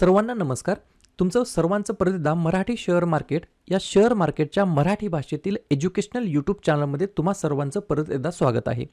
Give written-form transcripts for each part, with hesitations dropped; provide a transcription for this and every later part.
सर्वांना नमस्कार. तुमचं सर्वांचं परत एकदा मराठी शेअर मार्केट या शेअर मार्केटच्या मराठी भाषेतील एज्युकेशनल यूट्यूब चॅनलमध्ये तुम्हा सर्वांचं परत एकदा स्वागत आहे.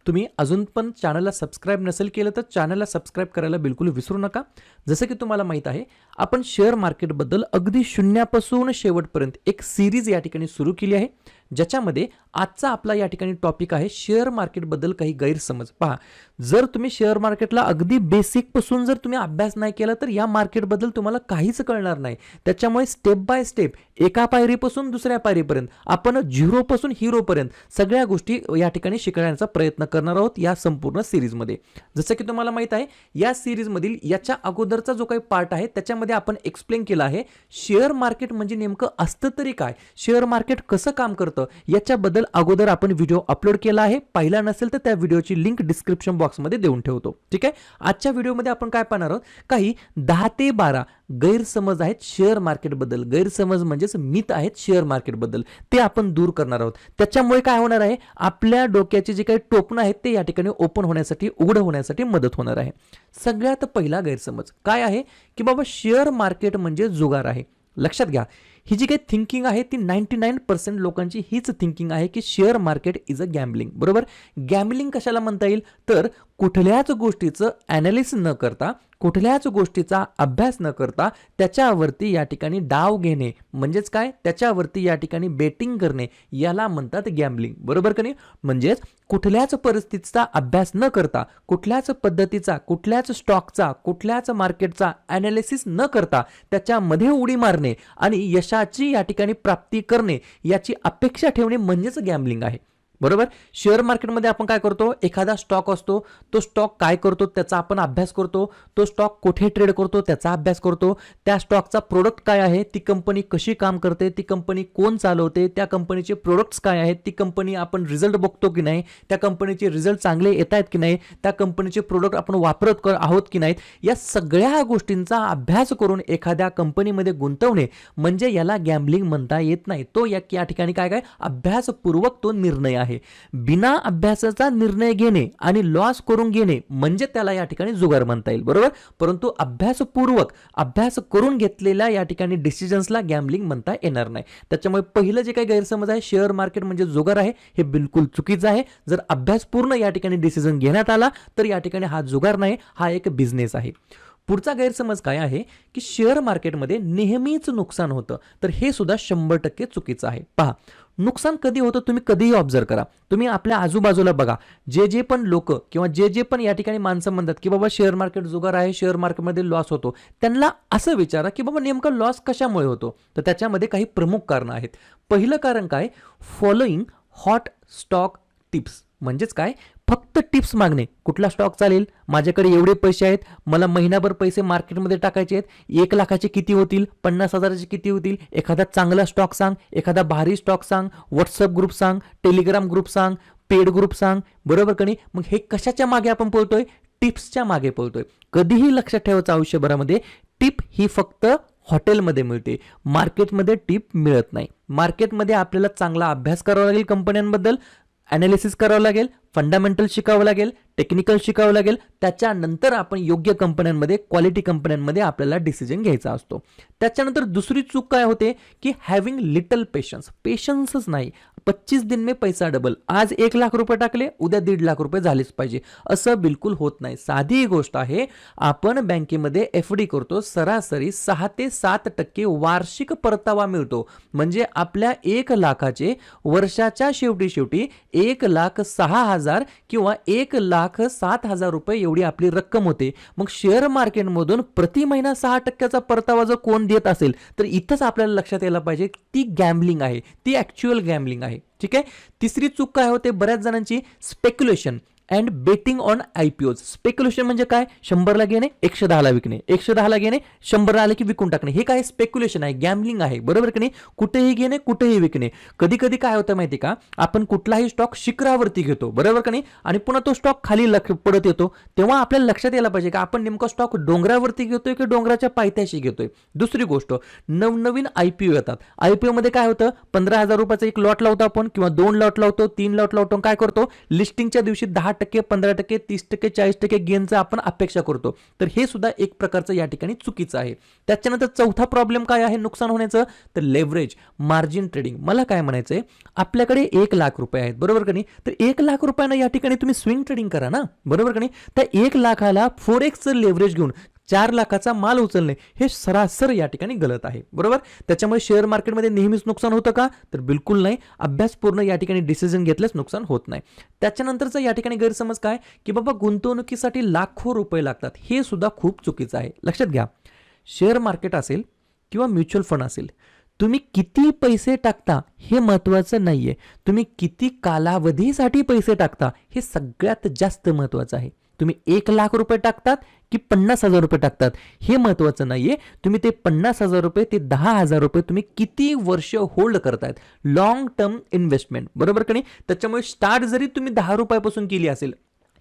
तुम्ही अजून पण चॅनलला सबस्क्राईब नसेल केलं तर चॅनलला सबस्क्राईब करायला बिलकुल विसरू नका. जसं की तुम्हाला माहीत आहे, आपण शेअर मार्केटबद्दल अगदी शून्यापासून शेवटपर्यंत एक सिरीज या ठिकाणी सुरू केली आहे, ज्याच्यामध्ये आजचा आपला या ठिकाणी टॉपिक आहे शेअर मार्केटबद्दल काही गैरसमज. पहा, जर तुम्ही शेअर मार्केटला अगदी बेसिकपासून जर तुम्ही अभ्यास नाही केला तर या मार्केटबद्दल तुम्हाला काहीच कळणार नाही. त्याच्यामुळे स्टेप बाय स्टेप एका पायरीपासून दुसऱ्या पायरीपर्यंत आपण झिरोपासून हिरोपर्यंत सगळ्या गोष्टी या ठिकाणी शिकण्याचा प्रयत्न करणार आहोत या संपूर्ण सिरीजमध्ये. जसं की तुम्हाला माहित आहे, या सिरीजमधील याच्या अगोदरचा जो काही पार्ट आहे त्याच्यामध्ये आपण एक्सप्लेन केला आहे शेअर मार्केट म्हणजे नेमकं असतं तरी काय, शेअर मार्केट कसं काम करतं याच्याबद्दल अगोदर आपण व्हिडिओ अपलोड केला आहे. पाहिला नसेल तर त्या व्हिडिओची लिंक डिस्क्रिप्शन बॉक्समध्ये देऊन ठेवतो. ठीक आहे. आजच्या व्हिडिओमध्ये आपण काय पाहणार आहोत, काही 10 ते 12 गैरसमज आहेत शेअर मार्केटबद्दल. गैरसमज म्हणजेच मिथ आहेत शेअर मार्केटबद्दल, ते आपण दूर करणार आहोत. त्याच्यामुळे काय होणार आहे, आपल्या डोक्याचे जे काही टोपणं आहेत ते या ठिकाणी ओपन होण्यासाठी, उघड होण्यासाठी मदत होणार आहे. सगळ्यात पहिला गैरसमज काय आहे की बाबा शेअर मार्केट म्हणजे जुगार आहे. लक्षात घ्या, ही जी काही थिंकिंग आहे ती 99% लोकांची हीच थिंकिंग आहे की share market is a gambling. बरोबर. गॅम्बलिंग कशाला म्हणता येईल, तर कुठल्याच गोष्टीचं ॲनालिसिस न करता, कुठल्याच गोष्टीचा अभ्यास न करता त्याच्यावरती या ठिकाणी डाव घेणे म्हणजेच काय, त्याच्यावरती या ठिकाणी बेटिंग करणे, याला म्हणतात गॅम्बलिंग. बरोबर का नाही. म्हणजेच कुठल्याच परिस्थितीचा अभ्यास न करता, कुठल्याच पद्धतीचा, कुठल्याच स्टॉकचा, कुठल्याच मार्केटचा ॲनालिसिस न करता त्याच्यामध्ये उडी मारणे आणि यशाची या ठिकाणी प्राप्ती करणे याची अपेक्षा ठेवणे म्हणजेच गॅम्बलिंग आहे. बरोबर. शेअर मार्केटमध्ये आपण काय करतो, एखादा स्टॉक असतो, तो स्टॉक काय करतो त्याचा आपण अभ्यास करतो, तो स्टॉक कुठे ट्रेड करतो त्याचा अभ्यास करतो, त्या स्टॉकचा प्रोडक्ट काय आहे, ती कंपनी कशी काम करते, ती कंपनी कोण चालवते, त्या कंपनीचे प्रोडक्ट्स काय आहेत, ती कंपनी आपण रिझल्ट बघतो की नाही, त्या कंपनीचे रिझल्ट चांगले येत आहेत की नाही, त्या कंपनीचे प्रोडक्ट आपण वापरत आहोत की नाहीत, या सगळ्या गोष्टींचा अभ्यास करून एखाद्या कंपनीमध्ये गुंतवणे म्हणजे याला गॅम्बलिंग म्हणता येत नाही. तो या ठिकाणी काय काय अभ्यासपूर्वक तो निर्णय आहे. बिना अभ्यासाचा निर्णय घेणे आणि लॉस करून घेणे म्हणजे त्याला या ठिकाणी जुगार म्हणता येईल. बरोबर. परंतु अभ्यासपूर्वक अभ्यास करून घेतलेल्या या ठिकाणी डिसिजन्सला गॅम्बलिंग म्हणता येणार नाही. त्याच्यामुळे पहिलं जे काही गैरसमज आहे शेअर मार्केट म्हणजे जुगार आहे, हे बिलकुल चुकीचं आहे. जर अभ्यासपूर्ण या ठिकाणी डिसिजन घेण्यात आला तर या ठिकाणी हा जुगार नाही, हा एक बिझनेस आहे. पुढचा गैरसमज काय आहे की शेअर मार्केटमध्ये नेहमीच नुकसान होतं, तर हे सुद्धा 100% चुकीचं आहे. पहा, नुकसान कधी होतं तुम्ही कधीही ऑब्झर्व करा. तुम्ही आपल्या आजूबाजूला बघा, जे पण लोक किंवा जे पण या ठिकाणी माणसं म्हणतात की बाबा शेअर मार्केट जुगार आहे, शेअर मार्केटमध्ये लॉस होतो, त्यांना असं विचारा की बाबा नेमका लॉस कशामुळे होतो. तर त्याच्यामध्ये काही प्रमुख कारणं आहेत. पहिलं कारण काय, फॉलोइंग हॉट स्टॉक टिप्स. म्हणजेच काय, फक्त टिप्स मागणे. कुठला स्टॉक चालेल, माझ्याकडे एवढे पैसे आहेत, मला महिनाभर पैसे मार्केटमध्ये टाकायचे आहेत, 1 लाखाचे किती होतील, 50,000चे किती होतील, एखादा चांगला स्टॉक सांग, एखादा भारी स्टॉक सांग, व्हॉट्सअप ग्रुप सांग, टेलिग्राम ग्रुप सांग, पेड ग्रुप सांग. बरोबर का नाही. मग हे कशाच्या मागे आपण पळतोय, टिप्सच्या मागे पळतोय. कधीही लक्षात ठेवायचं आयुष्यभरामध्ये, टिप ही फक्त हॉटेलमध्ये मिळते, मार्केटमध्ये टिप मिळत नाही. मार्केटमध्ये आपल्याला चांगला अभ्यास करावा लागेल, कंपन्यांबद्दल ॲनालिसिस करावं लागेल, फंडामेंटल शिकावं लागेल, टेक्निकल शिकावं लागेल, त्याच्यानंतर आपण योग्य कंपन्यांमध्ये, क्वालिटी कंपन्यांमध्ये आपल्याला डिसिजन घ्यायचा असतो. त्याच्यानंतर दुसरी चूक काय होते की हॅव्हिंग लिटल पेशन्स. पेशन्सच नाही. 25 दिन में पैसा डबल. आज 1 लाख रुपये टाकले, उद्या 1.5 लाख रुपये झालेच पाहिजे, असं बिलकुल होत नाही. साधी गोष्ट आहे, आपण बँकेमध्ये FD करतो, सरासरी 6 ते 7% वार्षिक परतावा मिळतो. म्हणजे आपल्या 1 लाखाचे वर्षाच्या शेवटी 1,06,000 किंवा 1,07,000 रुपये एवढी आपली रक्कम होते. मग शेअर मार्केटमधून प्रति महिना 6% परतावा जर कोण देत असेल तर इथंच आपल्याला लक्षात यायला पाहिजे ती गॅम्बलिंग आहे, ती ॲक्च्युअल गॅम्बलिंग आहे. ठीक आहे. तिसरी चूक काय होते बऱ्याच जणांची, speculation and betting on IPOs. Speculation म्हणजे काय, 100ला घेणे 110ला विकणे, 110ला घेणे 100 आले की विकून टाकणे, हे काय स्पेक्युलेशन आहे, गॅम्बलिंग आहे. बरोबर की नाही. कुठेही घेणे कुठेही विकणे. कधी कधी काय होतं माहिती का, आपण कुठलाही स्टॉक शिखरावरती घेतो, बरोबर का नाही, आणि पुन्हा तो स्टॉक खाली पडत येतो, तेव्हा आपल्याला लक्षात यायला पाहिजे की आपण नेमका स्टॉक डोंगरावरती घेतोय की डोंगराच्या पायथ्याशी घेतोय. दुसरी गोष्ट, नवनवीन IPO येतात. IPO मध्ये काय होतं, 15,000 रुपयाचा एक लॉट लावतो आपण किंवा 2 लॉट लावतो, 3 लॉट लावतो, काय करतो, लिस्टिंगच्या दिवशी 10 10%, 15%, 30%, 40% गेनचा आपण अपेक्षा करतो, तर हे सुद्धा एक प्रकारचं या ठिकाणी चुकीचं आहे. त्याच्यानंतर चौथा प्रॉब्लेम काय आहे नुकसान होण्याचं, तर लेव्हरेज, मार्जिन ट्रेडिंग. मला काय म्हणायचंय, आपल्याकडे 1,00,000 आहेत, बरोबर का नाही, तर 1,00,000 रुपयांना या ठिकाणी तुम्ही स्विंग ट्रेडिंग करा ना, बरोबर का नाही. त्या 1,00,000ला 4x लेव्हरेज घेऊन 4,00,000चा माल उचलणे हे सरासर या ठिकाणी गलत आहे, बरोबर. त्याच्यामुळे शेअर मार्केटमध्ये नेहमीच नुकसान होतं का, तर बिलकुल नाही. अभ्यासपूर्ण या ठिकाणी डिसिजन घेतल्यास नुकसान होत नाही. त्याच्यानंतरचा या ठिकाणी गैरसमज काय, की बाबा गुंतवणुकीसाठी लाखो रुपये लागतात, हे सुद्धा खूप चुकीचं आहे. लक्षात घ्या, शेअर मार्केट असेल किंवा म्युच्युअल फंड असेल, तुम्ही किती पैसे टाकता हे महत्त्वाचं नाहीये, तुम्ही किती कालावधीसाठी पैसे टाकता हे सगळ्यात जास्त महत्त्वाचं आहे. तुम्ही 1,00,000 रुपये टाकतात की 50,000 रुपये टाकतात हे महत्त्वाचं नाहीये, तुम्ही ते 50,000 रुपये ते 10,000 रुपये तुम्ही किती वर्ष होल्ड करतायत, लॉंग टर्म इन्व्हेस्टमेंट, बरोबर का नाही. त्याच्यामुळे स्टार्ट जरी तुम्ही 10 रुपयापासून केली असेल,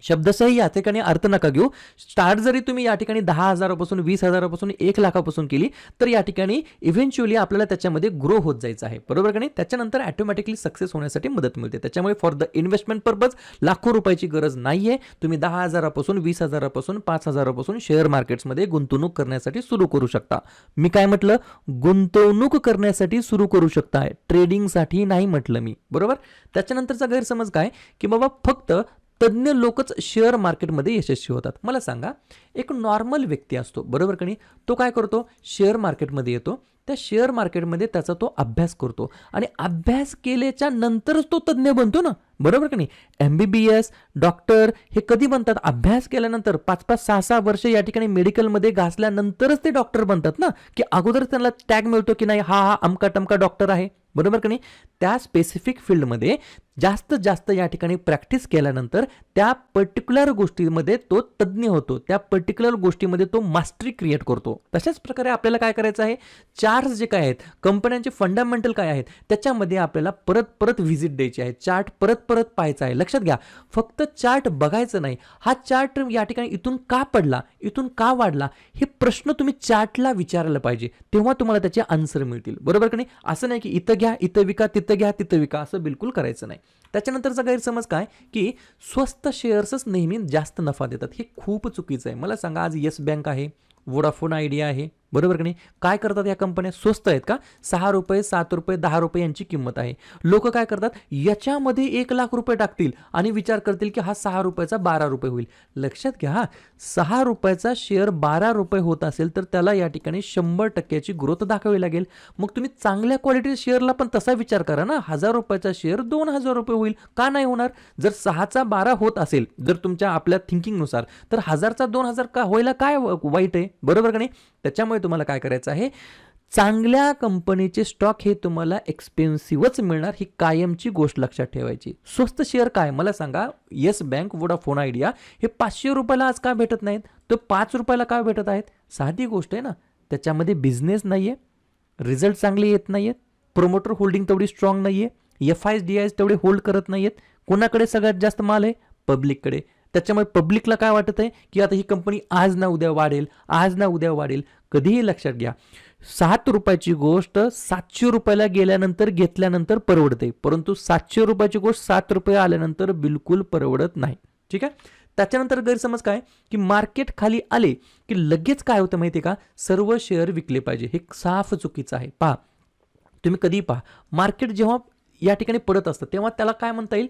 शब्दसही या ठिकाणी अर्थ नका घेऊ, स्टार्ट जरी तुम्ही या ठिकाणी 10,000पासून 20,000पासून 1,00,000पासून केली, तर या ठिकाणी इव्हेंच्युअली आपल्याला त्याच्यामध्ये ग्रो होत जायचं आहे, बरोबर का नाही. त्याच्यानंतर ऑटोमॅटिकली सक्सेस होण्यासाठी मदत मिळते. त्याच्यामुळे फॉर द इन्व्हेस्टमेंट पर्पज लाखो रुपयाची गरज नाहीये. तुम्ही 10,000पासून 20,000पासून 5,000पासून शेअर मार्केट्समध्ये गुंतवणूक करण्यासाठी सुरू करू शकता. मी काय म्हटलं, गुंतवणूक करण्यासाठी सुरू करू शकता, ट्रेडिंगसाठी नाही म्हटलं मी, बरोबर. त्याच्यानंतरचा गैरसमज काय, की बाबा फक्त तज्ञ लोकच शेअर मार्केटमध्ये यशस्वी होतात. मला सांगा, एक नॉर्मल व्यक्ती असतो, बरोबर का नाही, तो काय करतो, शेअर मार्केटमध्ये येतो, त्या शेअर मार्केटमध्ये त्याचा तो अभ्यास करतो आणि अभ्यास केल्याच्या नंतरच तो तज्ञ बनतो ना, बरोबर का नाही. MBBS डॉक्टर हे कधी बनतात, अभ्यास केल्यानंतर 5-5, 6-6 वर्ष या ठिकाणी मेडिकलमध्ये घासल्यानंतरच ते डॉक्टर बनतात ना, की अगोदर त्यांना टॅग मिळतो की नाही हा अमका टमका डॉक्टर आहे, बरोबर का नाही. त्या स्पेसिफिक फील्डमध्ये जास्त जास्त या ठिकाणी प्रॅक्टिस केल्यानंतर त्या पर्टिक्युलर गोष्टीमध्ये तो तज्ञ होतो, त्या पर्टिक्युलर गोष्टीमध्ये तो मास्टरी क्रिएट करतो. तशाच प्रकारे आपल्याला काय करायचं आहे, चार्ट्स जे काय आहेत, कंपन्यांचे फंडामेंटल काय आहेत, त्याच्यामध्ये आपल्याला परत परत व्हिजिट द्यायची आहे, चार्ट परत परत पाहायचा आहे. लक्षात घ्या, फक्त चार्ट बघायचं नाही, हा चार्ट या ठिकाणी इथून का पडला, इथून का वाढला, हे प्रश्न तुम्ही चार्टला विचारायला पाहिजे, तेव्हा तुम्हाला त्याचे आन्सर मिळतील, बरोबर का नाही. असं नाही की इथं घ्या इथं विका, तिथं घ्या तिथं विका, असं बिलकुल करायचं नाही. त्याच्यानंतरचा गैरसमज काय, की स्वस्त शेअर्सच नेहमी जास्त नफा देतात, हे खूप चुकीचं आहे. मला सांगा, आज येस बँक आहे, वोडाफोन आयडिया आहे, बरोबर की नाही. काय करतात या कंपन्या, स्वस्त आहेत का, 6 रुपये 7 रुपये 10 रुपये यांची किंमत आहे. लोक काय करतात, याच्यामध्ये 1,00,000 रुपये टाकतील आणि विचार करतील की हा 6 रुपयाचा 12 रुपये होईल. लक्षात घ्या, 6 रुपयाचा शेअर 12 रुपये होत असेल तर त्याला या ठिकाणी 100%ची ग्रोथ दाखवावी लागेल. मग तुम्ही चांगल्या क्वालिटी शेअरला पण तसा विचार करा ना, 1,000 रुपयाचा शेअर 2,000 रुपये होईल, का नाही होणार. जर 6चा 12 होत असेल, जर तुमच्या आपल्या थिंकिंगनुसार, तर 1,000चा 2,000 का व्हायला काय वाईट आहे, बरोबर का नाही. त्याच्यामुळे तुम्हाला काय करायचं आहे, चांगल्या कंपनीचे स्टॉक हे तुम्हाला एक्सपेन्सिव्हच मिळणार, ही कायमची गोष्ट लक्षात ठेवायची. स्वस्त शेअर काय, मला सांगा, येस बँक, वोडाफोन आयडिया हे 500 रुपयाला आज का भेटत नाहीत, तर 5 रुपयाला का भेटत आहेत. साधी गोष्ट आहे ना, त्याच्यामध्ये बिझनेस नाहीये, रिझल्ट चांगले येत नाहीयेत, प्रोमोटर होल्डिंग तेवढी स्ट्रॉंग नाहीये, FIs DIs तेवढे होल्ड करत नाहीयेत. कोणाकडे सगळ्यात जास्त माल आहे, पब्लिककडे. त्याच्यामुळे पब्लिकला काय वाटत आहे, की आता ही कंपनी आज ना उद्या वाढेल, आज ना उद्या वाढेल. कधीही लक्षात घ्या, 7 रुपयाची गोष्ट 700 रुपयाला गेल्यानंतर घेतल्यानंतर परवडते, परंतु 700 रुपयाची गोष्ट 7 रुपये आल्यानंतर बिलकुल परवडत नाही. ठीक आहे. त्याच्यानंतर गैरसमज काय, की मार्केट खाली आले की लगेच काय होतं माहिती आहे का, सर्व शेअर विकले पाहिजे, हे साफ चुकीचं आहे. पहा, तुम्ही कधी पहा, मार्केट जेव्हा या ठिकाणी पडत असतं तेव्हा त्याला काय म्हणता येईल,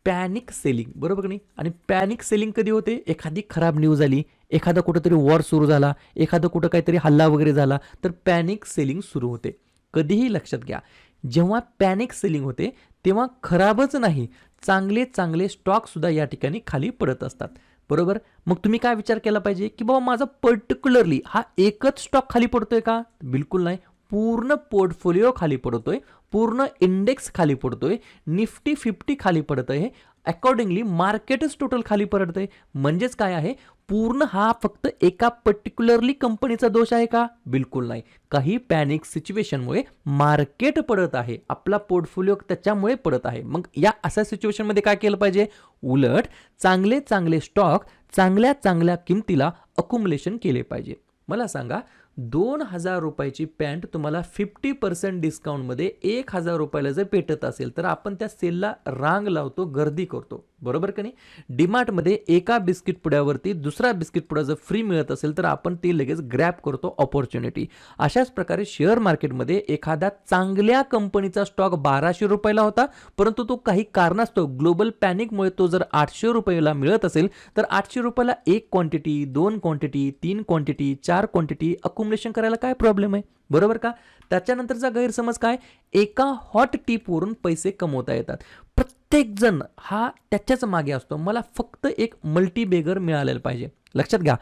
पॅनिक सेलिंग, बरोबर नाही. आणि पॅनिक सेलिंग कधी होते, एखादी खराब न्यूज आली, एखादा कुठंतरी वॉर सुरू झाला, एखादं कुठं काहीतरी हल्ला वगैरे झाला, तर पॅनिक सेलिंग सुरू होते. कधीही लक्षात घ्या, जेव्हा पॅनिक सेलिंग होते तेव्हा खराबच नाही, चांगले चांगले स्टॉक सुद्धा या ठिकाणी खाली पडत असतात, बरोबर. मग तुम्ही काय विचार केला पाहिजे, की बाबा माझा पर्टिक्युलरली हा एकच स्टॉक खाली पडतोय का, बिलकुल नाही. पूर्ण पोर्टफोलिओ खाली पडतोय, पूर्ण इंडेक्स खाली पडतोय, निफ्टी 50 खाली पडत आहे, अकॉर्डिंगली मार्केटच टोटल खाली पडत आहे. म्हणजेच काय आहे, पूर्ण हा फक्त एका पर्टिक्युलरली कंपनीचा दोष आहे का, बिलकुल नाही. काही पॅनिक सिच्युएशनमुळे मार्केट पडत आहे, आपला पोर्टफोलिओ त्याच्यामुळे पडत आहे. मग या अशा सिच्युएशनमध्ये काय केलं पाहिजे, उलट चांगले चांगले स्टॉक चांगल्या चांगल्या किमतीला अकुमुलेशन केले पाहिजे. मला सांगा, 2,000 रुपयाची पॅन्ट तुम्हाला 50% डिस्काउंटमध्ये 1,000 रुपयाला जर भेटत असेल तर आपण त्या सेलला रांग लावतो, गर्दी करतो, बरोबर का नाही? डीमार्टमध्ये एका बिस्किट पुड्यावरती दुसरा बिस्किट पुडा जर फ्री मिळत असेल तर आपण ती लगेच ग्रॅब करतो ऑपॉर्च्युनिटी. अशाच प्रकारे शेअर मार्केटमध्ये एखाद्या चांगल्या कंपनीचा स्टॉक 1,200 रुपयाला होता, परंतु तो काही कारणास्तव ग्लोबल पॅनिकमुळे तो जर 800 रुपयाला मिळत असेल तर 800 रुपयाला 1 quantity, 2 quantity, 3 quantity, 4 quantity accumulation करायला काय प्रॉब्लेम आहे, बरोबर का? त्याच्यानंतरचा गैरसमज काय, एका हॉट टिपवरून पैसे कमवता येतात. प्रत्येक जण हा त्याच्याच मागे असतो, मला फक्त एक मल्टीबेगर मिळालेलं पाहिजे. लक्षात घ्या,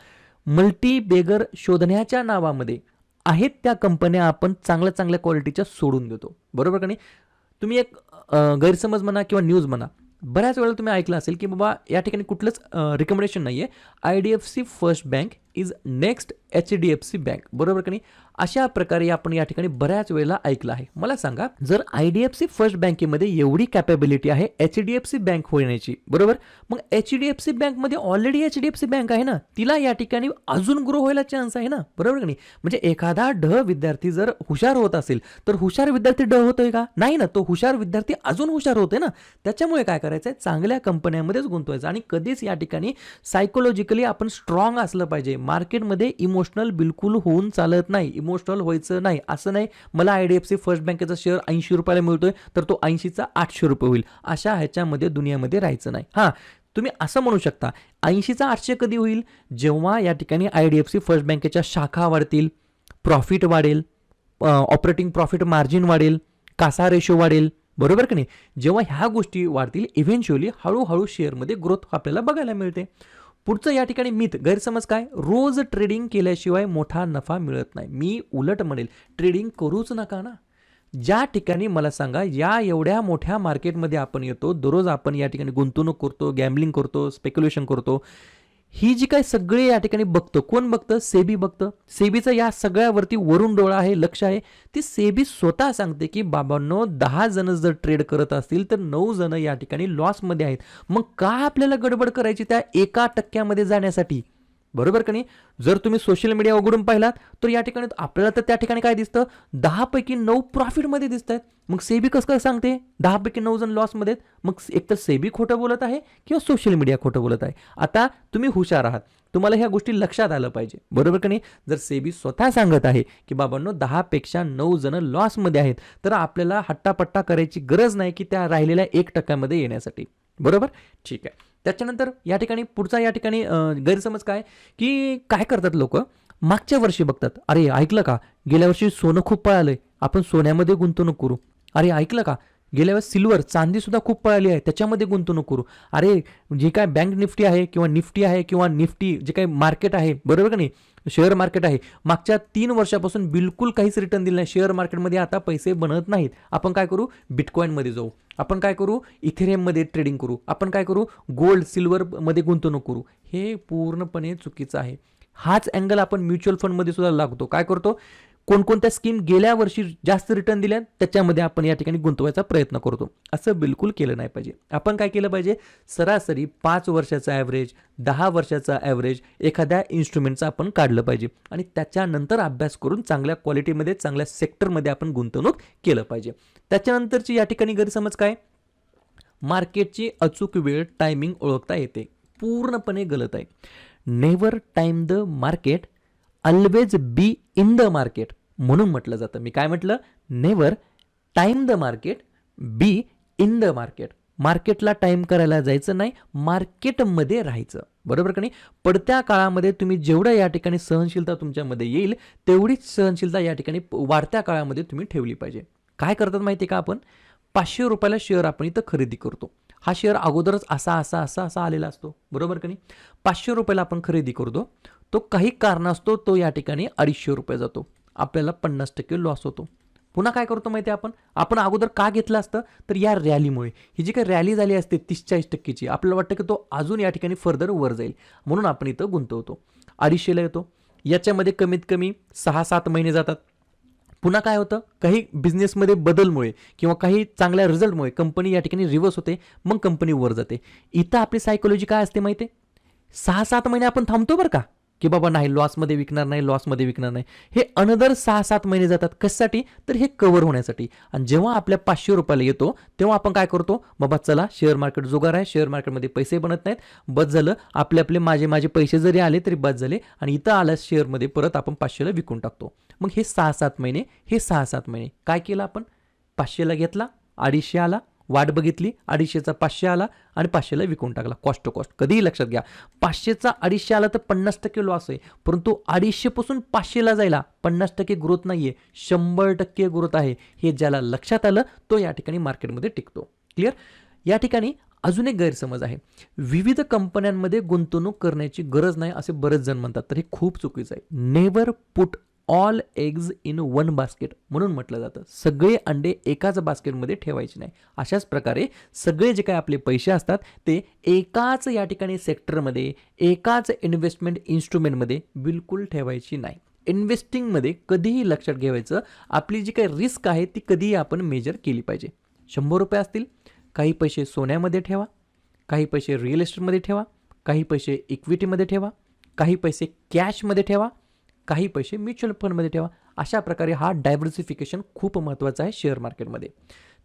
मल्टीबेगर शोधण्याच्या नावामध्ये आहेत त्या कंपन्या आपण चांगल्या चांगल्या क्वालिटीच्या सोडून देतो, बरोबर का नाही? तुम्ही एक गैरसमज म्हणा किंवा न्यूज म्हणा, बऱ्याच वेळेला तुम्ही ऐकलं असेल की बाबा या ठिकाणी कुठलंच रिकमेंडेशन नाही आहे, IDFC first bank is next HDFC bank, बरोबर का नाही? अशा प्रकारे आपण या ठिकाणी बऱ्याच वेळेला ऐकलं आहे. मला सांगा, जर IDFC फर्स्ट बँकेमध्ये एवढी कॅपेबिलिटी आहे HDFC बँक होण्याची, बरोबर, मग HDFC बँकमध्ये ऑलरेडी HDFC बँक आहे ना, तिला या ठिकाणी अजून ग्रो व्हायला चान्स आहे ना, बरोबर का नाही? म्हणजे एखादा विद्यार्थी जर हुशार होत असेल तर हुशार विद्यार्थी होतोय का? नाही ना, तो हुशार विद्यार्थी अजून हुशार होतोय ना. त्याच्यामुळे काय करायचं आहे, चांगल्या कंपन्यांमध्येच गुंतवायचं आणि कधीच या ठिकाणी सायकोलॉजिकली आपण स्ट्रॉंग असलं पाहिजे. मार्केटमध्ये इमोशनल बिलकुल होऊन चालत नाही, इमोशनल व्हायचं नाही. असं नाही मला IDFC फर्स्ट बँकेचा शेअर 80 रुपयाला मिळतोय तर तो 80चा 800 रुपये होईल, अशा ह्याच्यामध्ये दुनियामध्ये राहायचं नाही. हां, तुम्ही असं म्हणू शकता 80चा 800 कधी होईल, जेव्हा या ठिकाणी IDFC फर्स्ट बँकेच्या शाखा वाढतील, प्रॉफिट वाढेल, ऑपरेटिंग प्रॉफिट मार्जिन वाढेल, कासा रेशो वाढेल, बरोबर की नाही? जेव्हा ह्या गोष्टी वाढतील इव्हेंच्युअली हळूहळू शेअरमध्ये ग्रोथ आपल्याला बघायला मिळते. पुढचं या ठिकाणी मिथ, गैरसमज काय, रोज ट्रेडिंग केल्याशिवाय मोठा नफा मिळत नाही. मी उलट म्हणेल, ट्रेडिंग करूच नका ना. ज्या ठिकाणी मला सांगा, या एवढ्या मोठ्या मार्केटमध्ये आपण येतो, दररोज आपण या ठिकाणी गुंतवणूक करतो, गॅम्बलिंग करतो, स्पेक्युलेशन करतो, ही जी काय सगळे या ठिकाणी बघतो, कोण बघतं? सेबी बघतं. सेबीचं या सगळ्यावरती वरून डोळा आहे, लक्ष आहे. ती सेबी स्वतः सांगते की बाबांनो 10 जण जर ट्रेड करत असतील तर 9 जण या ठिकाणी लॉसमध्ये आहेत. मग का आपल्याला गडबड करायची त्या 1% जाण्यासाठी, बरोबर का नाही? जर तुम्ही सोशल मीडिया उघडून पाहिलात तर या ठिकाणी आपल्याला तर त्या ठिकाणी काय दिसतं, 10 पैकी 9 प्रॉफिटमध्ये दिसत आहेत. मग सेबी कसं काय सांगते 10 पैकी 9 जण लॉसमध्ये? मग एकतर सेबी खोटं बोलत आहे किंवा सोशल मीडिया खोटं बोलत आहे. आता तुम्ही हुशार आहात, तुम्हाला ह्या गोष्टी लक्षात आलं पाहिजे, बरोबर का नाही? जर सेबी स्वतः सांगत आहे की बाबांनो 10 पेक्षा 9 जण लॉसमध्ये आहेत तर आपल्याला हट्टापट्टा करायची गरज नाही की त्या राहिलेल्या 1% येण्यासाठी, बरोबर? ठीक आहे. त्याच्यानंतर या ठिकाणी पुढचा या ठिकाणी गैरसमज काय, की काय करतात लोक, मागच्या वर्षी बघतात, अरे ऐकलं का गेल्या वर्षी सोनं खूप पळालंय, आपण सोन्यामध्ये गुंतवणूक करू. अरे ऐकलं का गेल्या वेळेस सिल्वर चांदी सुद्धा खूप पळाली आहे, त्याच्यामध्ये गुंतवणूक करू. अरे जे काय बँक निफ्टी आहे किंवा निफ्टी जे काही मार्केट आहे, बरोबर का नाही, शेअर मार्केट आहे, मागच्या 3 वर्षापासून बिलकुल काहीच रिटर्न दिलं नाही. शेअर मार्केटमध्ये आता पैसे बनत नाहीत. आपण काय करू, बिटकॉईनमध्ये जाऊ, आपण काय करू, इथेरियममध्ये ट्रेडिंग करू, आपण काय करू, गोल्ड सिल्वरमध्ये गुंतवणूक करू. हे पूर्णपणे चुकीचं आहे. हाच अँगल आपण म्युच्युअल फंडमध्ये सुद्धा लागतो. काय करतो, कोणकोणत्या स्कीम गेल्या वर्षी जास्त रिटर्न दिल्या त्याच्यामध्ये आपण या ठिकाणी गुंतवायचा प्रयत्न करतो. असं बिलकुल केलं नाही पाहिजे. आपण काय केलं पाहिजे, सरासरी 5 वर्षाचा ॲव्हरेज, 10 वर्षाचा ॲव्हरेज एखाद्या इन्स्ट्रुमेंटचा आपण काढलं पाहिजे आणि त्याच्यानंतर अभ्यास करून चांगल्या क्वालिटीमध्ये, चांगल्या सेक्टरमध्ये आपण गुंतवणूक केलं पाहिजे. त्याच्यानंतरची या ठिकाणी गैरसमज काय, मार्केटची अचूक वेळ, टायमिंग ओळखता येते. पूर्णपणे गलत आहे. Never time the market, always be in the market म्हणून म्हटलं जातं. मी काय म्हटलं, never time the market, be in the market. मार्केटला टाइम करायला जायचं नाही, मार्केटमध्ये राहायचं, बरोबर का नाही? पडत्या काळामध्ये तुम्ही जेवढं या ठिकाणी सहनशीलता तुमच्यामध्ये येईल तेवढीच सहनशीलता या ठिकाणी वाढत्या काळामध्ये तुम्ही ठेवली पाहिजे. काय करतात माहिती का, आपण 500 रुपयाला शेअर आपण इथं खरेदी करतो. हा शेअर अगोदरच असा आलेला असतो, बरोबर का नाही? 500 रुपयाला आपण खरेदी करतो, तो काही कारणास्तव तो या ठिकाणी 250 रुपये जातो, आपल्याला 50% लॉस होतो. पुन्हा काय करतो माहिती आहे, आपण अगोदर का घेतलं असतं, तर या रॅलीमुळे, ही जी काही रॅली झाली असते 30-40%ची, आपल्याला वाटतं की तो अजून या ठिकाणी फर्दर वर जाईल म्हणून आपण इथं गुंतवतो. 250ला येतो, याच्यामध्ये कमीत कमी 6-7 महिने जातात. पुन्हा काय होतं, काही बिझनेसमध्ये बदलमुळे किंवा काही चांगल्या रिझल्टमुळे कंपनी या ठिकाणी रिव्हर्स होते, मग कंपनी वर जाते. इथं आपली सायकोलॉजी काय असते माहिती आहे, 6-7 महिने आपण थांबतो बरं का, की बाबा नाही लॉसमध्ये विकणार नाही, लॉसमध्ये विकणार नाही. हे अनदर 6-7 महिने जातात. कशासाठी? तर हे कव्हर होण्यासाठी. आणि जेव्हा आपल्या 500 रुपयाला येतो तेव्हा आपण काय करतो, बाबा चला शेअर मार्केट जुगार आहे, शेअर मार्केटमध्ये पैसे बनत नाहीत, बस झालं, आपले माझे पैसे जरी आले तरी बस झाले, आणि इथं आल्या शेअरमध्ये परत आपण 500ला विकून टाकतो. मग हे 6-7 महिने, हे 6-7 महिने काय केलं आपण, 500ला घेतला, 250 आला, वाट बघितली, 250चा 500 आला आणि 500ला विकून टाकला. Cost to cost. कधीही लक्षात घ्या, 500चा 250 आला तर 50% लॉस आहे, परंतु 250 पासून 500ला जायला 50% ग्रोथ नाहीये, 100% ग्रोथ आहे. हे ज्याला लक्षात आलं तो या ठिकाणी मार्केटमध्ये टिकतो. क्लिअर? या ठिकाणी अजून एक गैरसमज आहे, विविध कंपन्यांमध्ये गुंतवणूक करण्याची गरज नाही असे बरेच जण म्हणतात, तर हे खूप चुकीचं आहे. Never put all eggs in one basket म्हणून म्हटलं जातं. सगळे अंडे एकाच बास्केटमध्ये ठेवायचे नाही. अशाच प्रकारे सगळे जे काही आपले पैसे असतात ते एकाच या ठिकाणी सेक्टरमध्ये, एकाच इन्व्हेस्टमेंट इन्स्ट्रुमेंटमध्ये बिलकुल ठेवायची नाही. इन्व्हेस्टिंगमध्ये कधीही लक्षात ठेवायचं, आपली जी काही रिस्क आहे ती कधीही आपण मेजर केली पाहिजे. 100 रुपये असतील, काही पैसे सोन्यामध्ये ठेवा, काही पैसे रिअल एस्टेटमध्ये ठेवा, काही पैसे इक्विटीमध्ये ठेवा, काही पैसे कॅशमध्ये ठेवा, काही पैसे म्युच्युअल फंडमध्ये ठेवा. अशा प्रकारे हा डायव्हर्सिफिकेशन खूप महत्त्वाचा आहे शेअर मार्केटमध्ये.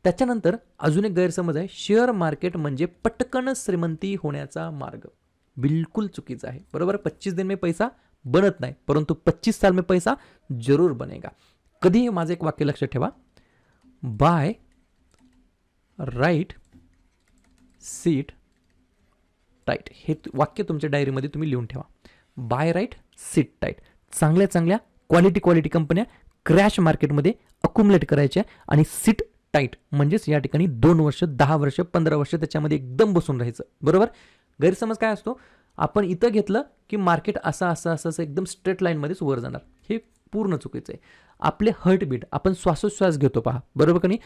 त्याच्यानंतर अजून एक गैरसमज आहे, शेअर मार्केट म्हणजे पटकन श्रीमंती होण्याचा मार्ग. बिलकुल चुकीचा आहे. बरोबर, 25 दिन में पैसा बनत नाही, परंतु 25 साल में पैसा जरूर बनेगा. कधीही माझं एक वाक्य लक्षात ठेवा, बाय राईट सीट टाईट. हे वाक्य तुमच्या डायरीमध्ये तुम्ही लिहून ठेवा. Buy right sit tight. चांगल्या क्वालिटी कंपन्या क्रॅश मार्केटमध्ये अक्युमुलेट करायच्या आणि सीट टाईट म्हणजेच या ठिकाणी 2 वर्ष, 10 वर्ष, 15 वर्ष त्याच्यामध्ये एकदम बसून राहायचं. बरोबर. गैरसमज काय असतो, आपण इथं घेतलं की मार्केट असं एकदम स्ट्रेट लाईनमध्येच वर जाणार. हे पूर्ण चुकीचं आहे. आपले हार्टबीट, आपण श्वासोश्वास घेतो पहा, बरोबर का नाही,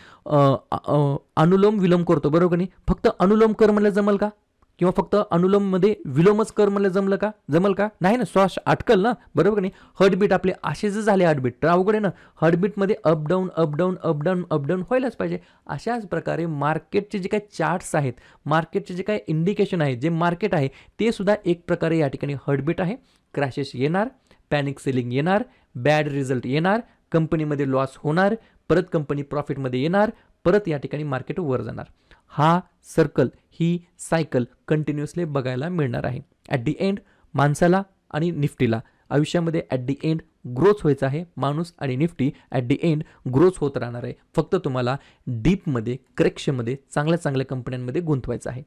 अनुलोम विलोम करतो, बरोबर का नाही. फक्त अनुलोम कर म्हणलं जमल का, किंवा फक्त अनुलोममध्ये विलोमच कर म्हणलं जमल का, नाही ना, श्वास अटकल ना, बरोबर का नाही. हार्टबीट आपले असे जर झाले हार्टबीट तर अवघड आहे ना. हार्टबीटमध्ये अप डाऊन व्हायलाच पाहिजे. अशाच प्रकारे मार्केटचे जे काही चार्ट्स आहेत, मार्केटचे जे काही इंडिकेशन आहे, जे मार्केट आहे ते सुद्धा एक प्रकारे या ठिकाणी हार्टबीट आहे. क्रॅशेस येणार, पॅनिक सेलिंग येणार, बॅड रिझल्ट येणार, कंपनीमध्ये लॉस होणार, परत कंपनी प्रॉफिटमध्ये येणार, परत या ठिकाणी मार्केट वर जाणार. हा सर्कल, ही सायकल कंटिन्युअसली बघायला मिळणार आहे. ॲट दी एंड माणसाला आणि निफ्टीला आयुष्यामध्ये ॲट दी एंड ग्रोथ व्हायचा आहे. माणूस आणि Nifty at the end growth होत राहणार आहे. फक्त तुम्हाला डीपमध्ये, करेक्शनमध्ये, चांगल्या कंपन्यांमध्ये गुंतवायचं आहे.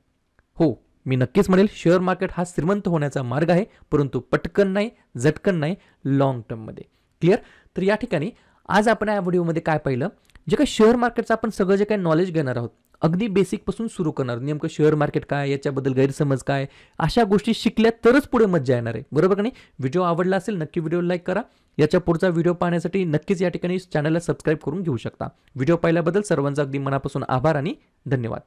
हो, मी नक्कीच म्हणेल शेअर मार्केट हा श्रीमंत होण्याचा मार्ग आहे, परंतु पटकन नाही, झटकन नाही, लॉंग टर्ममध्ये. क्लिअर? तर या ठिकाणी आज आपण या व्हिडिओमध्ये काय पाहिलं, जे काही शेअर मार्केटचं आपण सगळं जे काही नॉलेज घेणार आहोत, अगदी बेसिकपासून सुरू करणार. नेमकं शेअर मार्केट काय, याच्याबद्दल गैरसमज काय, अशा गोष्टी शिकल्या तरच पुढे मज्जा येणार आहे. बरोबर का नाही. व्हिडिओ आवडला असेल नक्की व्हिडिओला लाईक करा. याच्या पुढचा व्हिडिओ पाहण्यासाठी नक्कीच या ठिकाणी चॅनलला सबस्क्राईब करून घेऊ शकता. व्हिडिओ पाहिल्याबद्दल सर्वांचा अगदी मनापासून आभार आणि धन्यवाद.